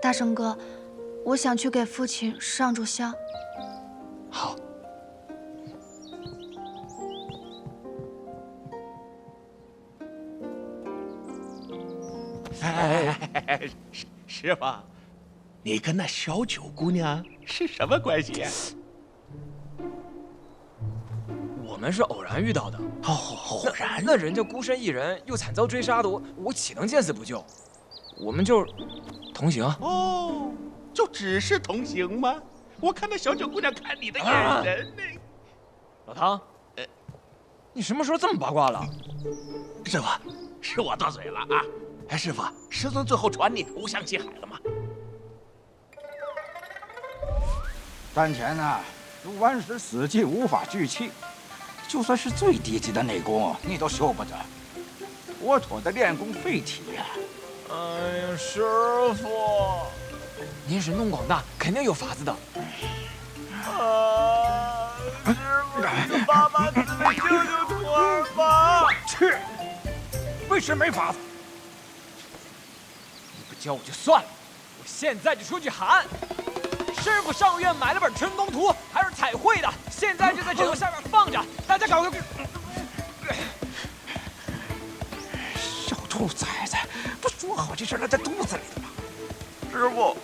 大圣哥，我想去给父亲上炷香。好。哎，师傅，你跟那小九姑娘是什么关系呀？我们是偶然遇到的。偶然？那人家孤身一人，又惨遭追杀的，我岂能见死不救？我们就是同行。哦，就只是同行吗？我看那小九姑娘看你的眼神呢。老唐，你什么时候这么八卦了？师傅，是我多嘴了啊！哎，师傅，师尊最后传你无相西海了吗？丹前呐，入关时死寂无法聚气，就算是最低级的内功，你都修不得，妥妥的练功废体呀！哎呀，师傅，您神通广大，肯定有法子的。师傅，爸妈慈悲，救救徒儿吧！去，为什么没法子？你不教我就算了，我现在就出去喊。师傅上院买了本《春宫图》，还是彩绘的，现在就在枕头下面放着，大家赶快。兔崽子，不说好这事儿在肚子里的吗？师傅，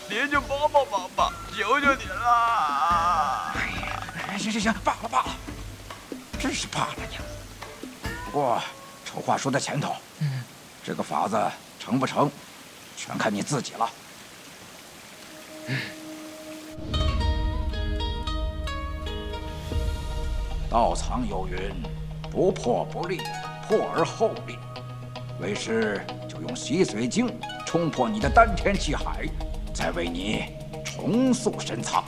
您就帮帮忙吧，求求您了！哎呀，行，罢了，真是罢了你了。不过丑话说在前头，这个法子成不成，全看你自己了。道藏有云，不破不立，破而后立。为师就用洗髓经冲破你的丹田气海，再为你重塑深藏。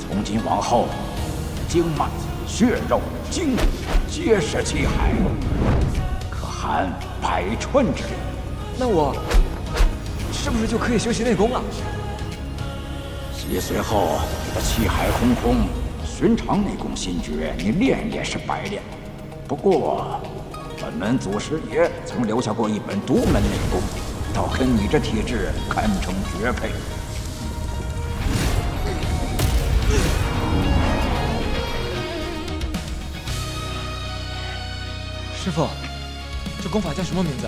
从今往后，经脉、血肉、筋骨皆是气海，可含百川之力。那我是不是就可以修习内功了？洗髓后，你的气海空空，寻常内功心诀你练也是白练。不过，本门祖师爷曾留下过一本独门内功，倒跟你这体质堪称绝配。师傅，这功法叫什么名字？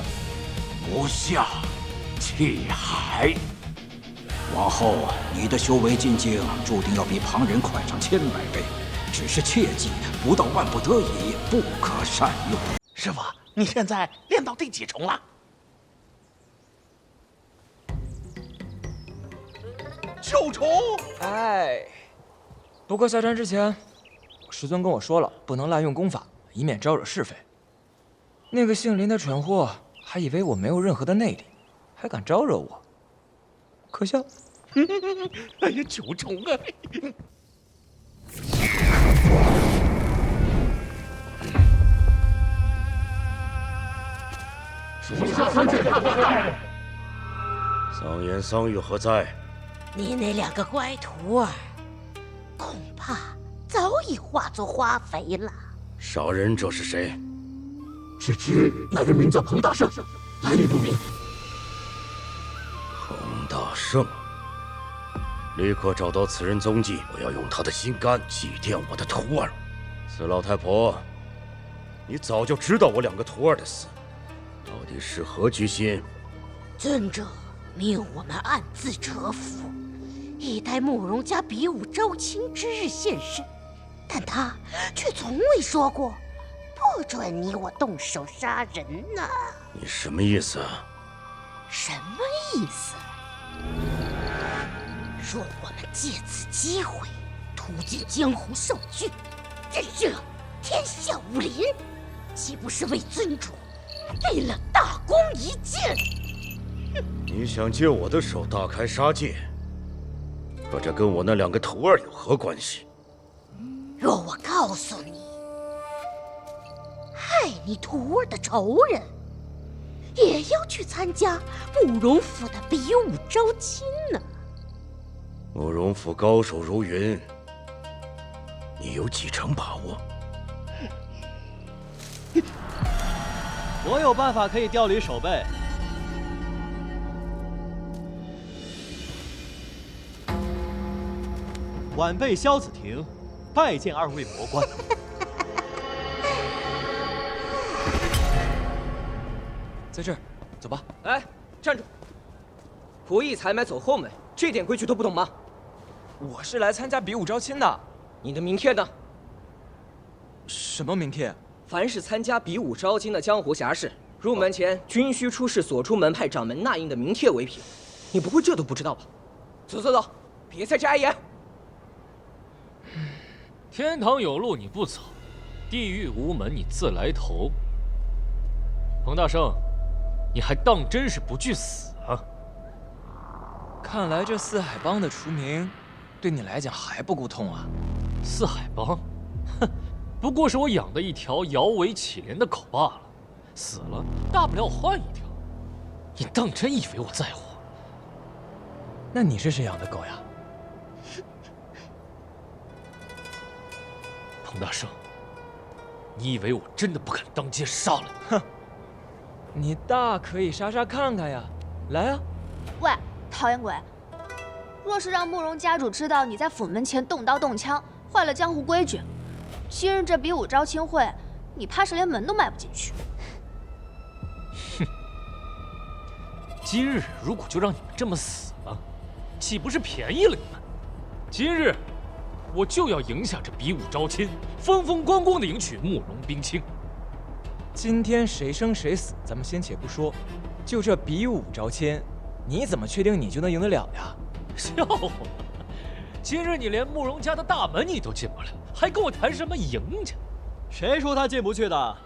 无下气海。往后你的修为进境注定要比旁人快上100倍，只是切记，不到万不得已不可善用。师傅，你现在练到第几重了？9重。哎，不过下山之前，师尊跟我说了，不能滥用功法，以免招惹是非。那个姓林的蠢货还以为我没有任何的内力，还敢招惹我，可笑。哎呀，9重啊！桑言桑玉何在？你那2个乖徒儿，恐怕早已化作花肥了。杀人者是谁？只知那人名叫彭大圣，来历不明。彭大圣，立刻找到此人踪迹，我要用他的心肝祭奠我的徒儿。死老太婆，你早就知道我2个徒儿的死，到底是何居心？尊者命我们暗自蛰伏，以待慕容家比武招亲之日现身，但他却从未说过不准你我动手杀人呢。你什么意思啊？什么意思？若我们借此机会突进江湖受惧，震慑天下武林，岂不是为尊主立了大功一件？你想借我的手大开杀戒，可这跟我那2个徒儿有何关系？若我告诉你，害你徒儿的仇人也要去参加慕容府的比武招亲呢？慕容府高手如云，你有几成把握？我有办法可以调离守备。晚辈萧子庭，拜见2位魔官。在这儿，走吧。哎，站住！仆役采买走后门，这点规矩都不懂吗？我是来参加比武招亲的。你的名帖呢？什么名帖？凡是参加比武招亲的江湖侠士，入门前均需出示所出门派掌门纳印的名帖为凭。你不会这都不知道吧？走，别在这碍眼。天堂有路你不走，地狱无门你自来投。彭大圣，你还当真是不惧死啊？看来这四海帮的除名，对你来讲还不够痛啊！四海帮，哼，不过是我养的一条摇尾乞怜的狗罢了，死了大不了换一条。你当真以为我在乎？那你是谁养的狗呀？彭大圣，你以为我真的不敢当街杀了？哼，你大可以杀杀看看呀！来啊！喂，讨厌鬼！若是让慕容家主知道你在府门前动刀动枪，坏了江湖规矩，今日这比武招亲会，你怕是连门都迈不进去。哼！今日如果就让你们这么死了，岂不是便宜了你们？今日我就要赢下这比武招亲，风风光光的迎娶慕容冰清。今天谁生谁死，咱们先且不说，就这比武招亲，你怎么确定你就能赢得了呀？笑话！今日你连慕容家的大门你都进不了，还跟我谈什么赢家？谁说他进不去的？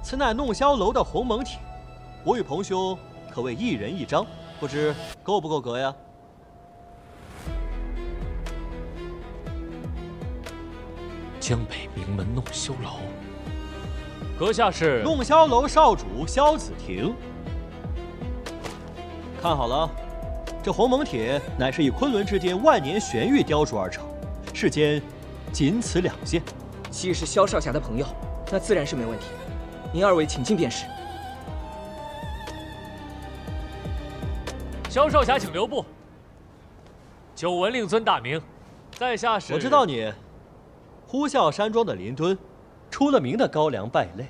此乃弄箫楼的鸿蒙帖，我与彭兄可谓一人一张，不知够不够格呀？江北名门弄箫楼，阁下是弄箫楼少主萧子庭。看好了，这鸿蒙帖乃是以昆仑之巅万年玄玉雕琢而成，世间仅此2件。既是萧少侠的朋友，那自然是没问题。您二位请进便是。萧少侠，请留步。久闻令尊大名，在下是……我知道你，呼啸山庄的林敦，出了名的高粱败类，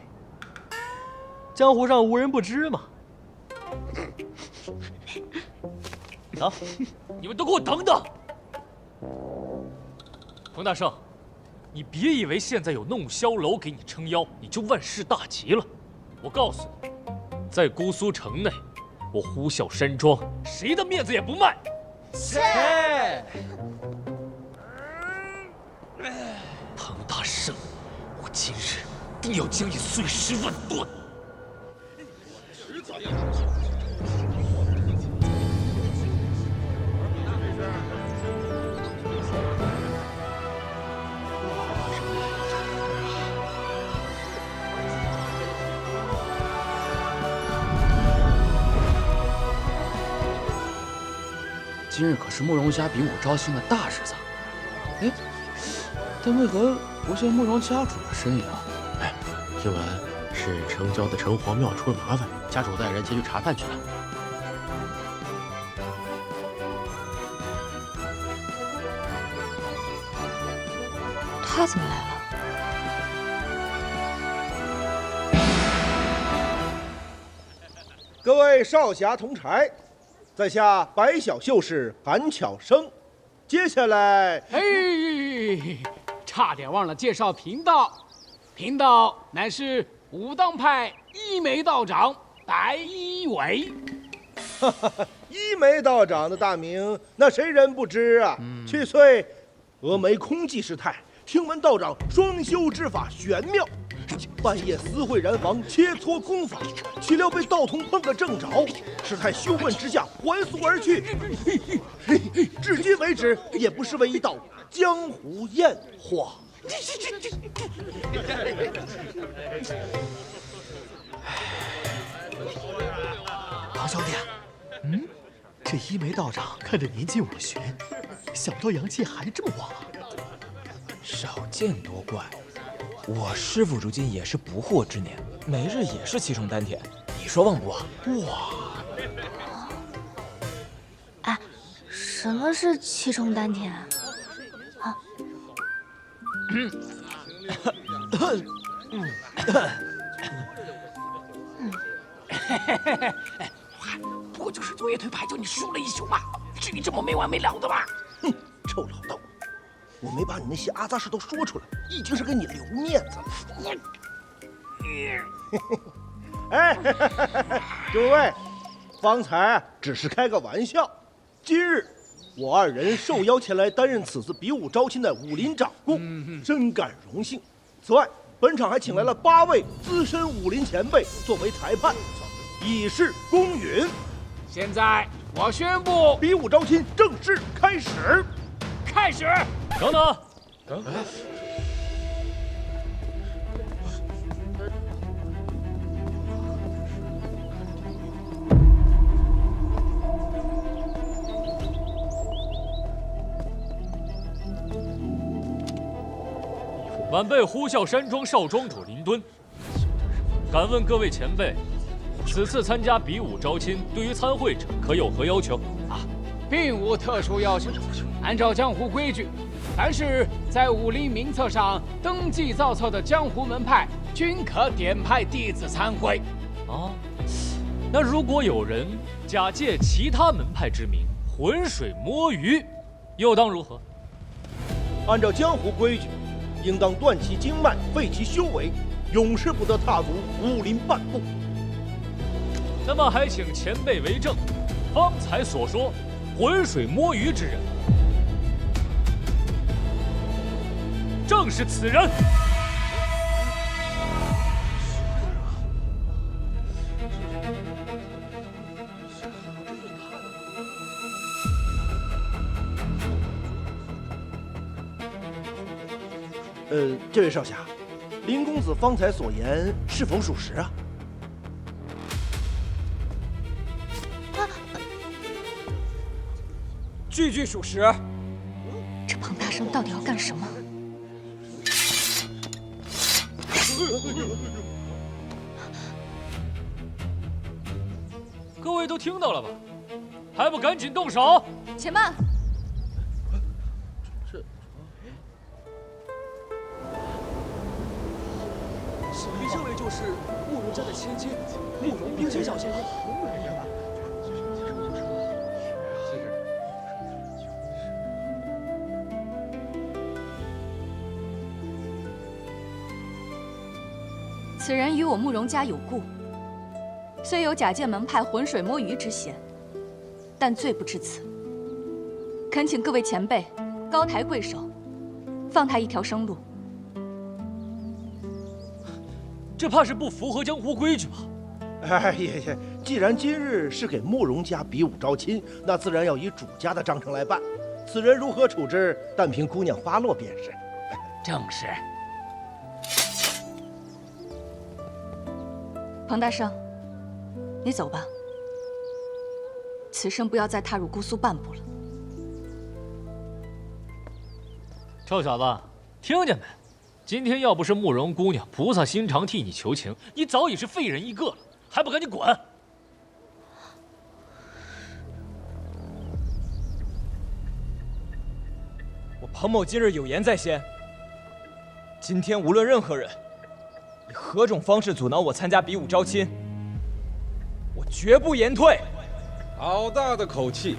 江湖上无人不知嘛。走，你们都给我等等！冯大圣，你别以为现在有弄箫楼给你撑腰，你就万事大吉了。我告诉你，在姑苏城内，我呼啸山庄谁的面子也不卖。切！庞大圣，我今日定要将你碎尸万段！迟早要。今日可是慕容家比武招亲的大日子，哎，但为何不见慕容家主的身影？哎，听闻是城郊的城隍庙出了麻烦，家主带人前去查办去了。他怎么来了？各位少侠同柴，在下白小秀士韩巧生。接下来，差点忘了介绍贫道，贫道乃是武当派一眉道长白一伟。一眉道长的大名，那谁人不知啊？去岁峨眉空寂师太，听闻道长双修之法玄妙，半夜私会燃房切磋功法，岂料被道童碰个正着，师太羞愤之下还俗而去，至今为止也不失为一道江湖艳话。庞兄弟，这一眉道长看着年近50旬，想不到阳气还这么旺啊！少见多怪，我师父如今也是不惑之年，每日也是7重丹田，你说旺不旺？哇！哎，什么是7重丹田啊？不过就是昨夜推牌叫你输了一宿嘛，至于这么没完没了的吗？哼，臭老道，我没把你那些阿杂事都说出来，已经是给你留面子了。哎，诸位，方才只是开个玩笑。今日我2人受邀前来担任此次比武招亲的武林长工，深感荣幸。此外，本场还请来了8位资深武林前辈作为裁判，以示公允。现在我宣布，比武招亲正式开始。开始。等等。晚辈呼啸山庄少庄主林敦，敢问各位前辈，此次参加比武招亲，对于参会者可有何要求？并无特殊要求，按照江湖规矩，凡是在武林名册上登记造册的江湖门派，均可点派弟子参会。那如果有人假借其他门派之名浑水摸鱼，又当如何？按照江湖规矩，应当断其经脉，废其修为，永世不得踏足武林半步。那么还请前辈为证，方才所说浑水摸鱼之人，正是此人。这位少侠，林公子方才所言是否属实啊？句句属实。这庞大圣到底要干什么？各位都听到了吧？还不赶紧动手！且慢！这位就是慕容家的千金慕容冰清小姐。此人与我慕容家有故，虽有假借门派浑水摸鱼之嫌，但罪不至此。恳请各位前辈高抬贵手，放他一条生路。这怕是不符合江湖规矩吧？哎呀，既然今日是给慕容家比武招亲，那自然要以主家的章程来办。此人如何处置，但凭姑娘发落便是。正是。庞大圣，你走吧。此生不要再踏入姑苏半步了。臭小子，听见没？今天要不是慕容姑娘菩萨心肠替你求情，你早已是废人一个了，还不赶紧滚！我彭某今日有言在先，今天无论任何人以何种方式阻挠我参加比武招亲，我绝不言退。好大的口气！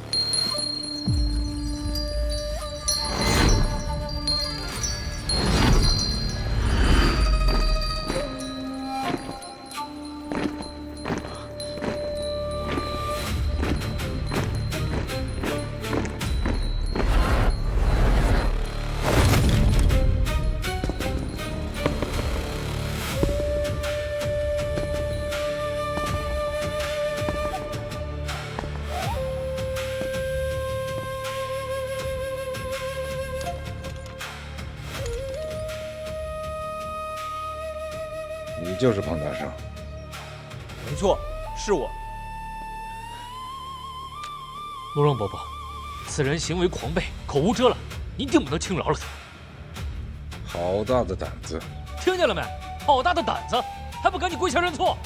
你就是庞大圣？没错，是我。慕容伯伯，此人行为狂悖，口无遮拦，您定不能轻饶了他。好大的胆子！听见了没？好大的胆子，还不赶紧跪下认错！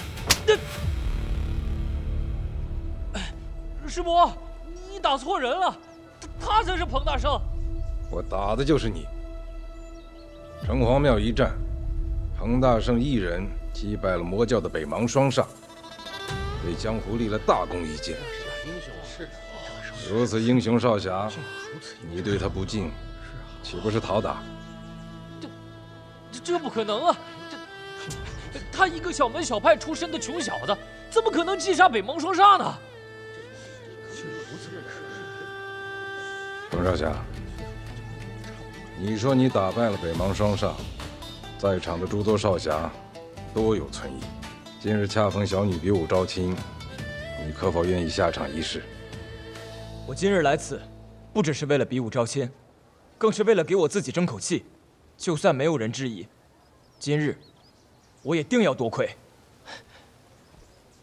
师伯，你打错人了，他才是庞大圣。我打的就是你。城隍庙一战，庞大圣一人击败了魔教的北邙双煞，为江湖立了大功一件。如此英雄少侠，你对他不敬，岂不是讨打？这不可能啊！他一个小门小派出身的穷小子，怎么可能击杀北邙双煞呢？冯少侠，你说你打败了北邙双煞，在场的诸多少侠都有存疑。今日恰逢小女比武招亲，你可否愿意下场一试？我今日来此，不只是为了比武招亲，更是为了给我自己争口气。就算没有人质疑，今日我也定要夺魁。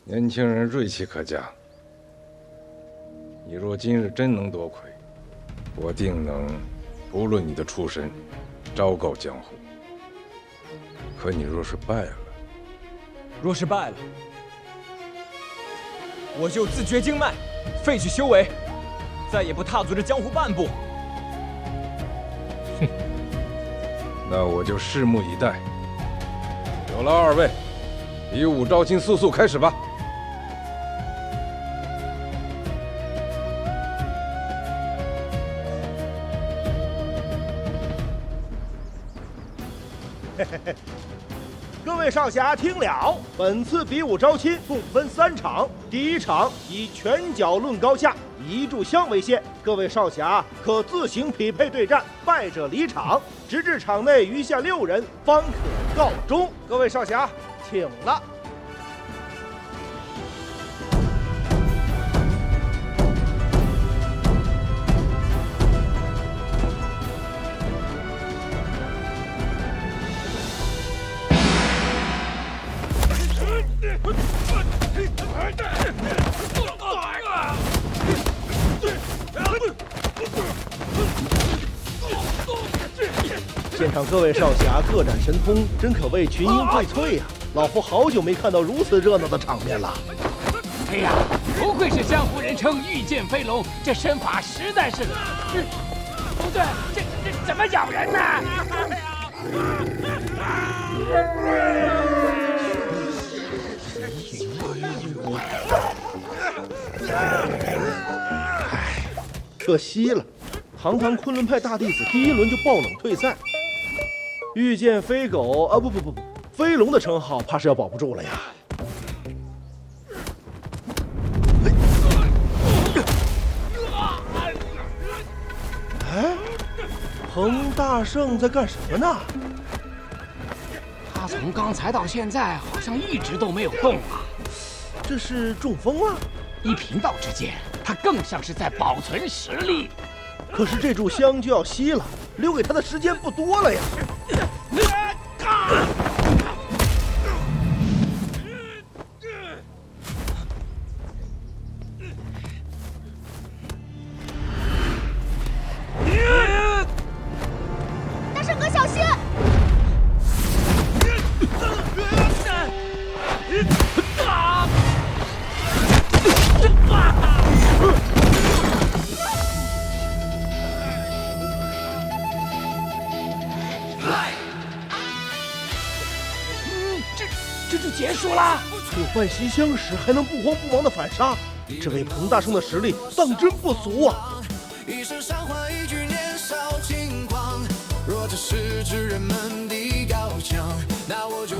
年轻人锐气可嘉，你若今日真能夺魁，我定能不论你的出身，昭告江湖。可你若是败了，我就自绝经脉，废去修为，再也不踏足这江湖半步。哼，那我就拭目以待。有了，二位，比武招亲，速速开始吧。各位少侠听了，本次比武招亲共分3场，第1场以拳脚论高下，以一炷香为限，各位少侠可自行匹配对战，败者离场，直至场内余下6人方可告终。各位少侠，请了。现场各位少侠各展神通，真可谓群英荟萃呀！老夫好久没看到如此热闹的场面了。哎呀，不愧是江湖人称御剑飞龙，这身法实在是……不对，这怎么咬人呢？可惜了，堂堂昆仑派大弟子第1轮就爆冷退赛，御剑飞狗啊，不，飞龙的称号怕是要保不住了呀。哎，彭大圣在干什么呢？他从刚才到现在好像一直都没有动啊，这是中风了？依贫道之见，他更像是在保存实力。可是这炷香就要熄了，留给他的时间不多了呀。大圣哥，小心！这就结束了。触犯西厢时还能不慌不忙的反杀，这位彭大圣的实力当真不俗啊！一声伤怀，一句年少轻狂。若这是指人们的高墙，那我就。